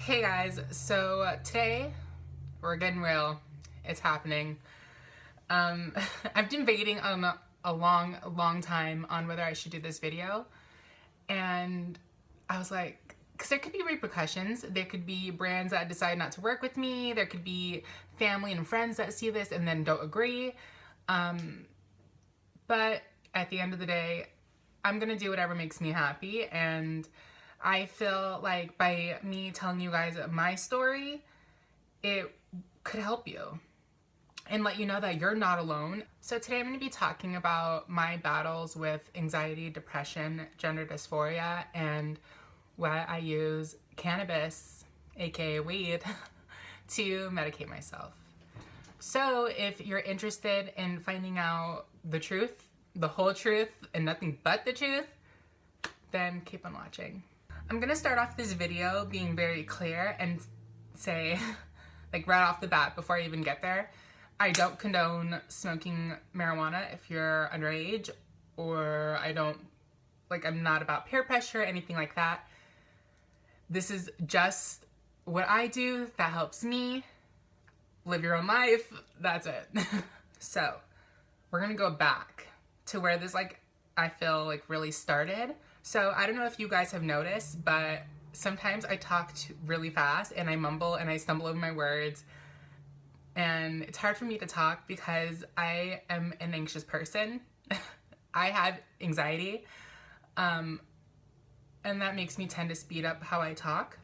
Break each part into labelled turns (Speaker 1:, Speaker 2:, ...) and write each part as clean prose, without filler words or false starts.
Speaker 1: Hey guys, so today we're getting real. It's happening. I've been waiting a long time on whether I should do this video, and I was like, because there could be repercussions. There could be brands that decide not to work with me. There could be family and friends that see this and then don't agree. But at the end of the day, I'm gonna do whatever makes me happy, and I feel like by me telling you guys my story, it could help you and let you know that you're not alone. So today I'm going to be talking about my battles with anxiety, depression, gender dysphoria, and why I use cannabis, aka weed, to medicate myself. So if you're interested in finding out the truth, the whole truth, and nothing but the truth, then keep on watching. I'm gonna start off this video being very clear and say, like right off the bat before I even get there, I don't condone smoking marijuana if you're underage, or I'm not about peer pressure or anything like that. This is just what I do that helps me. Live your own life, that's it. So, we're gonna go back to where this I feel really started. So I don't know if you guys have noticed, but sometimes I talk really fast and I mumble and I stumble over my words, and it's hard for me to talk because I am an anxious person. I have anxiety, and that makes me tend to speed up how I talk,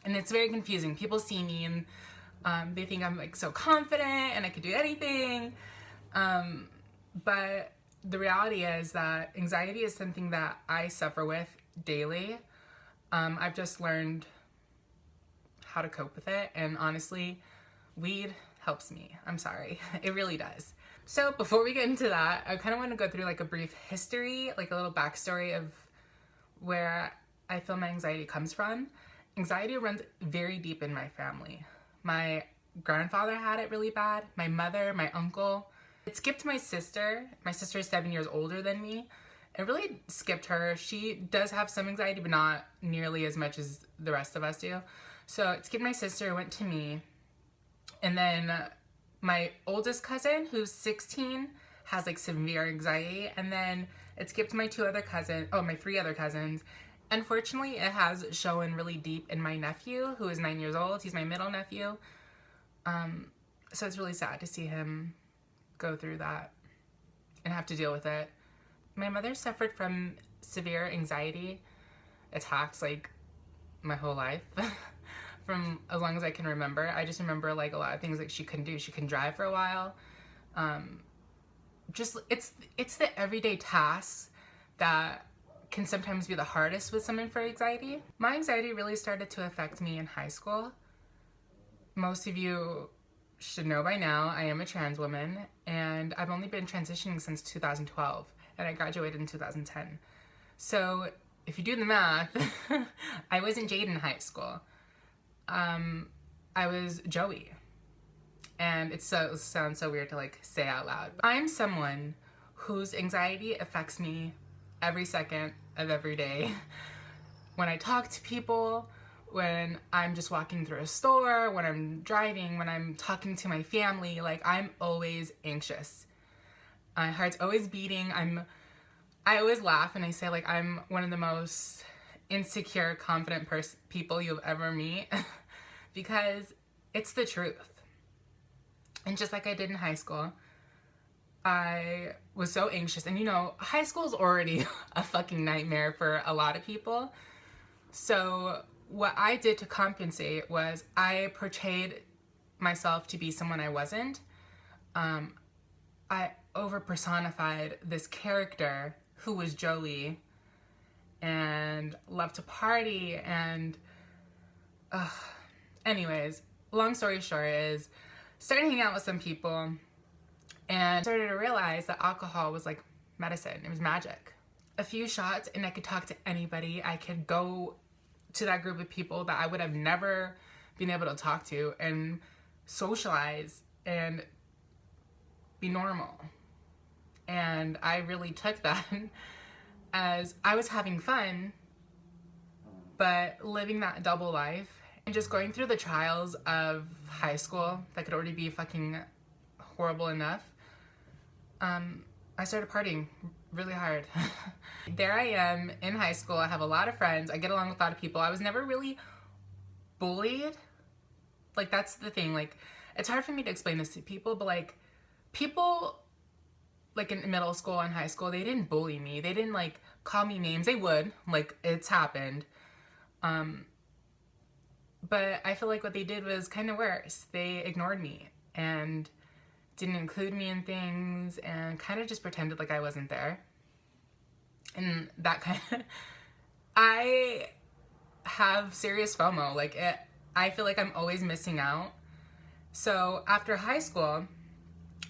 Speaker 1: and it's very confusing. People see me and they think I'm so confident and I could do anything, but the reality is that anxiety is something that I suffer with daily. I've just learned how to cope with it, and honestly, weed helps me. I'm sorry, it really does. So before we get into that, I kind of want to go through a brief history, a little backstory of where I feel my anxiety comes from. Anxiety runs very deep in my family. My grandfather had it really bad, my mother, my uncle. It skipped my sister. My sister is 7 years older than me. It really skipped her. She does have some anxiety, but not nearly as much as the rest of us do. So it skipped my sister, went to me. And then my oldest cousin, who's 16, has severe anxiety. And then it skipped my my 3 other cousins. Unfortunately, it has shown really deep in my nephew, who is 9 years old. He's my middle nephew. So it's really sad to see him go through that and have to deal with it. My mother suffered from severe anxiety attacks my whole life. From as long as I can remember. I just remember a lot of things she couldn't do. She couldn't drive for a while. It's the everyday tasks that can sometimes be the hardest with someone for anxiety. My anxiety really started to affect me in high school. Most of you should know by now, I am a trans woman, and I've only been transitioning since 2012, and I graduated in 2010. So if you do the math, I wasn't Jade in high school. I was Joey. And it sounds so weird to say out loud. I'm someone whose anxiety affects me every second of every day. When I talk to people, when I'm just walking through a store, when I'm driving, when I'm talking to my family, I'm always anxious. My heart's always beating. I always laugh and I say I'm one of the most insecure, confident people you'll ever meet because it's the truth. And just like I did in high school, I was so anxious. And high school is already a fucking nightmare for a lot of people. So what I did to compensate was I portrayed myself to be someone I wasn't. I over-personified this character who was Joey and loved to party and... Anyways, long story short is, started hanging out with some people and started to realize that alcohol was medicine. It was magic. A few shots and I could talk to anybody. I could go to that group of people that I would have never been able to talk to and socialize and be normal. And I really took that as I was having fun, but living that double life And just going through the trials of high school that could already be fucking horrible enough, I started partying really hard. There I am in high school. I have a lot of friends. I get along with a lot of people. I was never really bullied. Like, that's the thing. Like, it's hard for me to explain this to people, but like, people like in middle school and high school, they didn't bully me. They didn't like call me names. They would, like, it's happened. But I feel like what they did was kind of worse. They ignored me and didn't include me in things and kind of just pretended like I wasn't there. And that kind of, I have serious FOMO. Like, I feel like I'm always missing out. So after high school,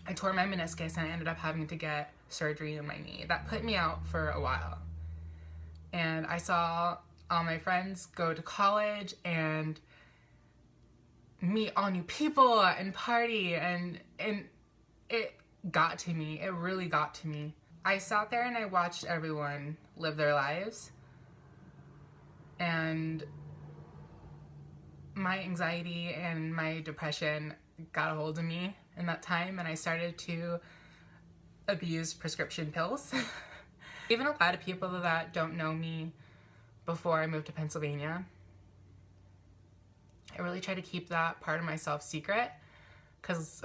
Speaker 1: I tore my meniscus and I ended up having to get surgery in my knee. That put me out for a while. And I saw all my friends go to college and meet all new people and party, and it got to me. It really got to me. I sat there and I watched everyone live their lives, and my anxiety and my depression got a hold of me in that time, and I started to abuse prescription pills. Even a lot of people that don't know me before I moved to Pennsylvania, I really try to keep that part of myself secret, because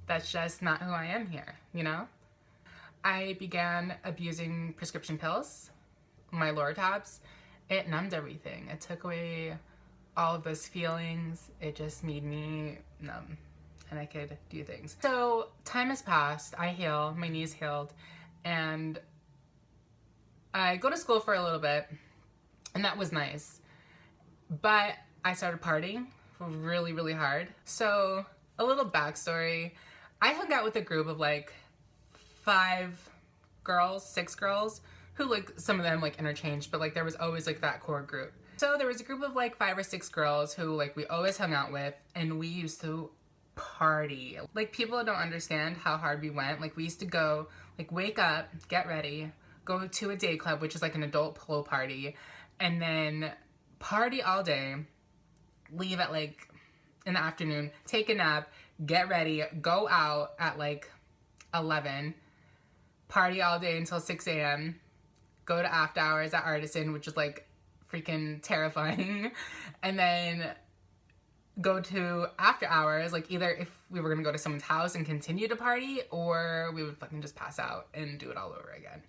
Speaker 1: that's just not who I am here, you know? I began abusing prescription pills, my Lortabs. It numbed everything. It took away all of those feelings. It just made me numb, and I could do things. So time has passed. I heal. My knee's healed, and I go to school for a little bit, and that was nice. But I started partying really, really hard. So a little backstory. I hung out with a group of like 6 girls, who, like, some of them like interchanged, but like there was always like that core group. So there was a group of like 5 or 6 girls who like we always hung out with, and we used to party. Like, people don't understand how hard we went. Like, we used to go, like, wake up, get ready, go to a day club, which is like an adult pool party, and then party all day, leave at like in the afternoon, take a nap, get ready, go out at like 11, party all day until 6 a.m., go to after hours at Artisan, which is like freaking terrifying, and then go to after hours, like either if we were gonna go to someone's house and continue to party, or we would fucking just pass out and do it all over again.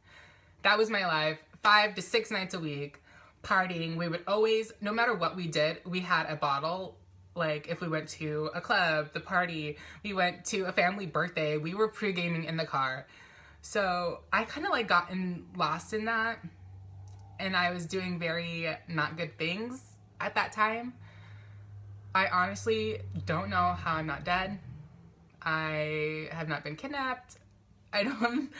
Speaker 1: That was my life. 5 to 6 nights a week, partying. We would always, no matter what we did, we had a bottle. Like, if we went to a club, the party, we went to a family birthday, we were pre-gaming in the car. So I kind of like gotten lost in that, and I was doing very not good things at that time. I honestly don't know how I'm not dead. I have not been kidnapped. I don't,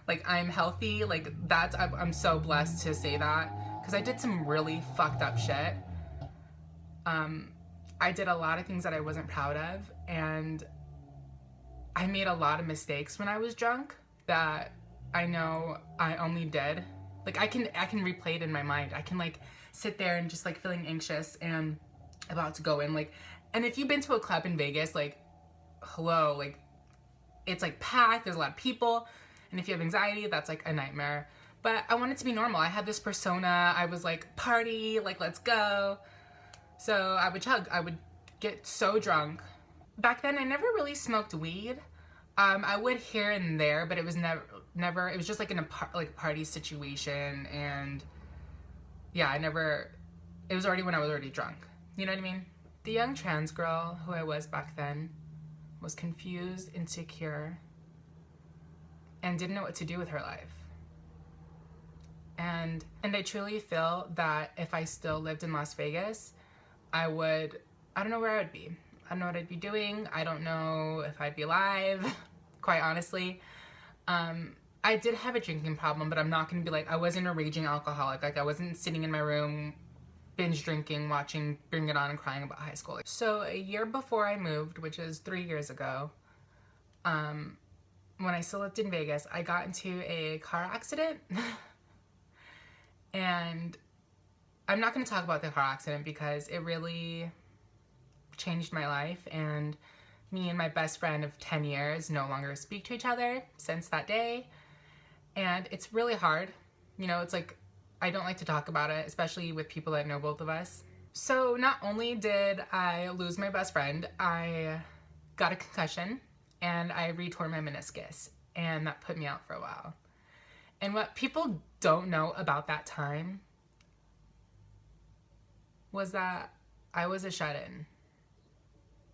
Speaker 1: like, I'm healthy. Like, that's, I'm so blessed to say that, because I did some really fucked up shit. I did a lot of things that I wasn't proud of, and I made a lot of mistakes when I was drunk that I know I only did. Like, I can replay it in my mind. I can, like, sit there and just, like, feeling anxious and about to go in, like, and if you've been to a club in Vegas, like, hello, like, it's, like, packed, there's a lot of people, and if you have anxiety, that's, like, a nightmare. But I wanted to be normal. I had this persona. I was, like, party, like, let's go. So I would chug. I would get so drunk. Back then, I never really smoked weed. I would here and there, but it was never, it was just, like, in a party situation, and yeah, it was already when I was already drunk. You know what I mean? The young trans girl who I was back then was confused, insecure, and didn't know what to do with her life. And I truly feel that if I still lived in Las Vegas, I don't know where I would be. I don't know what I'd be doing. I don't know if I'd be alive, quite honestly. I did have a drinking problem, but I'm not gonna be like, I wasn't a raging alcoholic. Like, I wasn't sitting in my room binge drinking, watching Bring It On and crying about high school. So a year before I moved, which is 3 years ago, when I still lived in Vegas, I got into a car accident. And I'm not going to talk about the car accident because it really changed my life, and me and my best friend of 10 years no longer speak to each other since that day. And it's really hard. You know, it's like, I don't like to talk about it, especially with people that know both of us. So not only did I lose my best friend, I got a concussion and I retore my meniscus, and that put me out for a while. And what people don't know about that time was that I was a shut-in.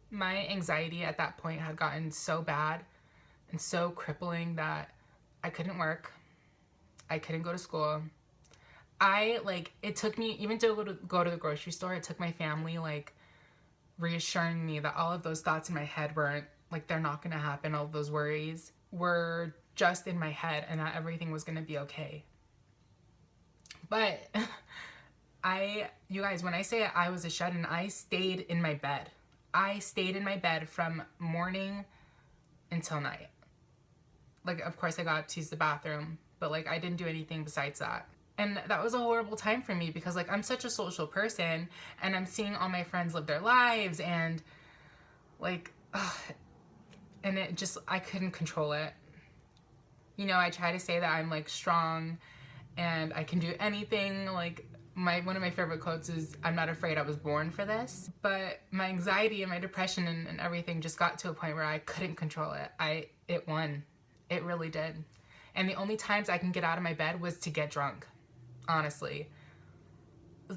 Speaker 1: My anxiety at that point had gotten so bad and so crippling that I couldn't work. I couldn't go to school. It took me, even to go to the grocery store, it took my family, reassuring me that all of those thoughts in my head weren't, they're not gonna happen. All of those worries were just in my head, and that everything was gonna be okay. But you guys, when I say I was a shut-in, I stayed in my bed. I stayed in my bed from morning until night. Of course I got to use the bathroom, but I didn't do anything besides that. And that was a horrible time for me because I'm such a social person, and I'm seeing all my friends live their lives, and and it just, I couldn't control it. You know, I try to say that I'm strong and I can do anything. One of my favorite quotes is, "I'm not afraid, I was born for this." But my anxiety and my depression and everything just got to a point where I couldn't control it. It won. It really did. And the only times I can get out of my bed was to get drunk, honestly.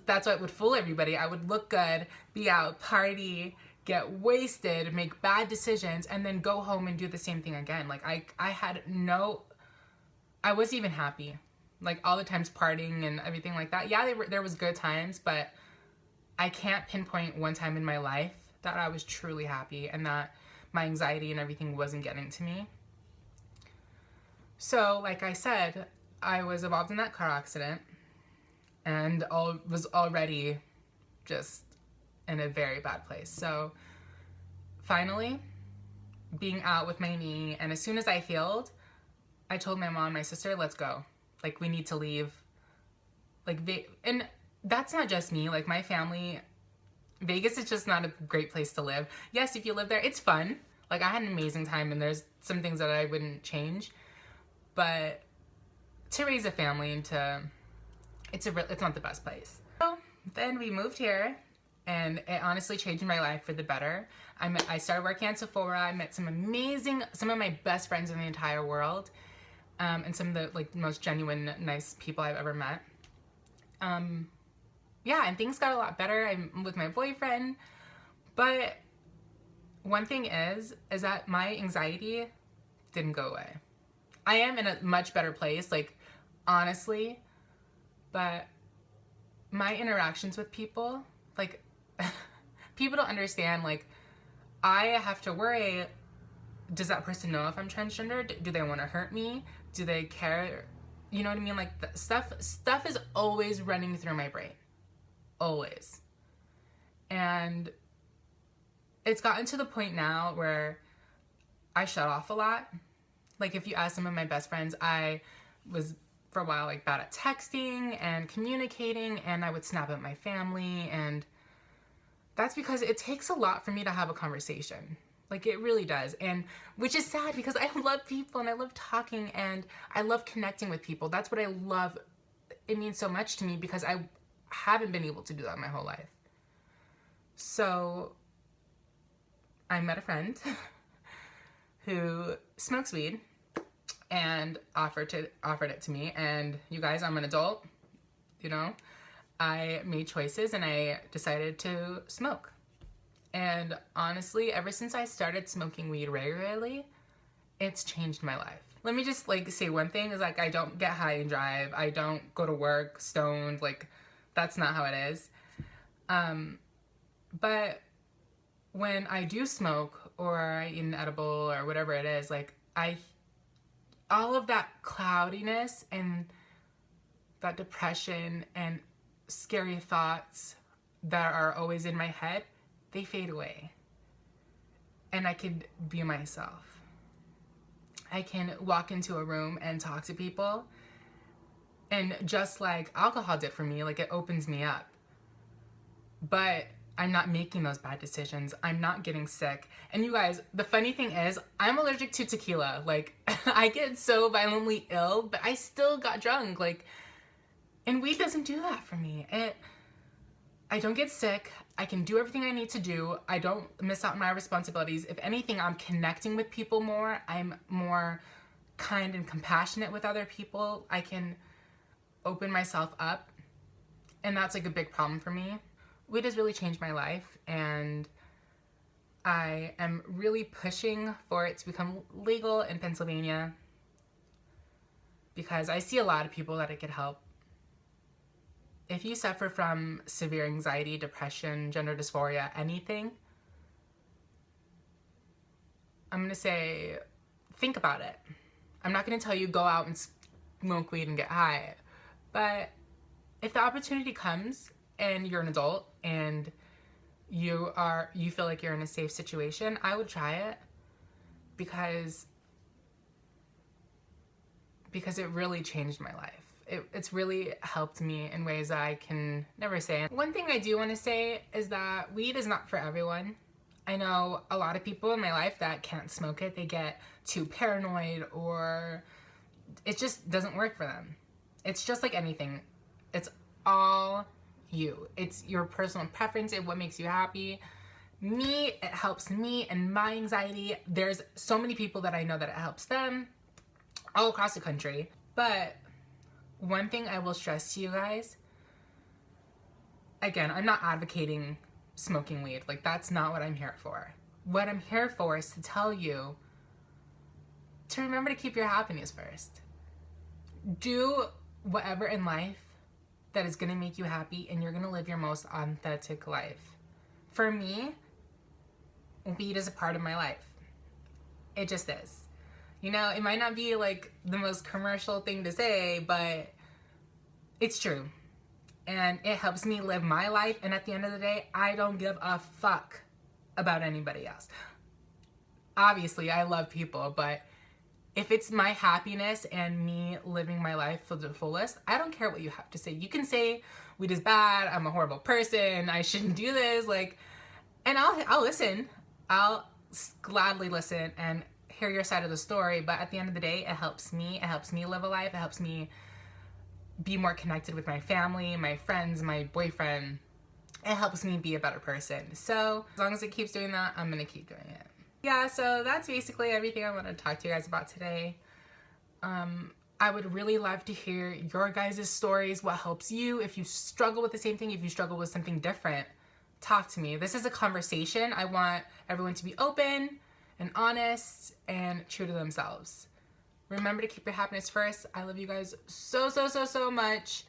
Speaker 1: That's what would fool everybody. I would look good, be out, party, get wasted, make bad decisions, and then go home and do the same thing again. I wasn't even happy. All the times partying and everything like that. Yeah, there was good times, but I can't pinpoint one time in my life that I was truly happy and that my anxiety and everything wasn't getting to me. So, like I said, I was involved in that car accident and was already just in a very bad place. So, finally, being out with my knee, and as soon as I healed, I told my mom and my sister, let's go. We need to leave. And that's not just me. My family, Vegas is just not a great place to live. Yes, if you live there, it's fun. I had an amazing time, and there's some things that I wouldn't change. But to raise a family it's not the best place. So then we moved here, and it honestly changed my life for the better. I started working at Sephora. I met some of my best friends in the entire world. And some of the most genuine, nice people I've ever met. Yeah, and things got a lot better. I'm with my boyfriend. But one thing is that my anxiety didn't go away. I am in a much better place, honestly. But my interactions with people, people don't understand, I have to worry, does that person know if I'm transgender? Do they want to hurt me? Do they care? You know what I mean? Stuff is always running through my brain. Always. And it's gotten to the point now where I shut off a lot. If you ask some of my best friends, I was for a while bad at texting and communicating, and I would snap at my family, and that's because it takes a lot for me to have a conversation. It really does. And which is sad because I love people and I love talking and I love connecting with people. That's what I love. It means so much to me because I haven't been able to do that my whole life. So I met a friend who smokes weed and offered it to me. And you guys, I'm an adult, I made choices and I decided to smoke. And honestly, ever since I started smoking weed regularly, it's changed my life. Let me just say one thing is I don't get high and drive. I don't go to work stoned. That's not how it is. But when I do smoke or I eat an edible or whatever it is, all of that cloudiness and that depression and scary thoughts that are always in my head, they fade away. And I could be myself. I can walk into a room and talk to people And just like alcohol did for me, like it opens me up. But I'm not making those bad decisions. I'm not getting sick. And you guys, the funny thing is, I'm allergic to tequila. Like, I get so violently ill, but I still got drunk. Like, and weed doesn't do that for me. I don't get sick. I can do everything I need to do. I don't miss out on my responsibilities. If anything, I'm connecting with people more. I'm more kind and compassionate with other people. I can open myself up. And that's like a big problem for me. Weed has really changed my life, and I am really pushing for it to become legal in Pennsylvania because I see a lot of people that it could help. If you suffer from severe anxiety, depression, gender dysphoria, anything, I'm going to say, think about it. I'm not going to tell you go out and smoke weed and get high, but if the opportunity comes and you're an adult and you feel like you're in a safe situation, I would try it because it really changed my life. It's really helped me in ways that I can never say. One thing I do want to say is that weed is not for everyone. I know a lot of people in my life that can't smoke it. They get too paranoid or it just doesn't work for them. It's just like anything. It's all you. It's your personal preference and what makes you happy. Me, it helps me and my anxiety. There's so many people that I know that it helps them all across the country. But one thing I will stress to you guys, again, I'm not advocating smoking weed. Like, that's not what I'm here for. What I'm here for is to tell you to remember to keep your happiness first. Do whatever in life that is going to make you happy, and you're going to live your most authentic life. For me, weed is a part of my life. It just is. You know, it might not be like the most commercial thing to say, but it's true. And it helps me live my life, and at the end of the day, I don't give a fuck about anybody else. Obviously, I love people, but if it's my happiness and me living my life to the fullest, I don't care what you have to say. You can say weed is bad, I'm a horrible person, I shouldn't do this, like, and I'll listen. I'll gladly listen and hear your side of the story, but at the end of the day, it helps me. It helps me live a life. It helps me be more connected with my family, my friends, my boyfriend. It helps me be a better person. So as long as it keeps doing that, I'm gonna keep doing it. Yeah, so that's basically everything I want to talk to you guys about today. I would really love to hear your guys' stories, what helps you. If you struggle with the same thing, if you struggle with something different, talk to me. This is a conversation. I want everyone to be open and honest and true to themselves. Remember to keep your happiness first. I love you guys so, so, so, so much.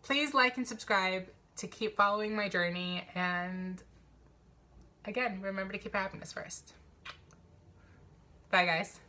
Speaker 1: Please like and subscribe to keep following my journey. And again, remember to keep your happiness first. Bye, guys.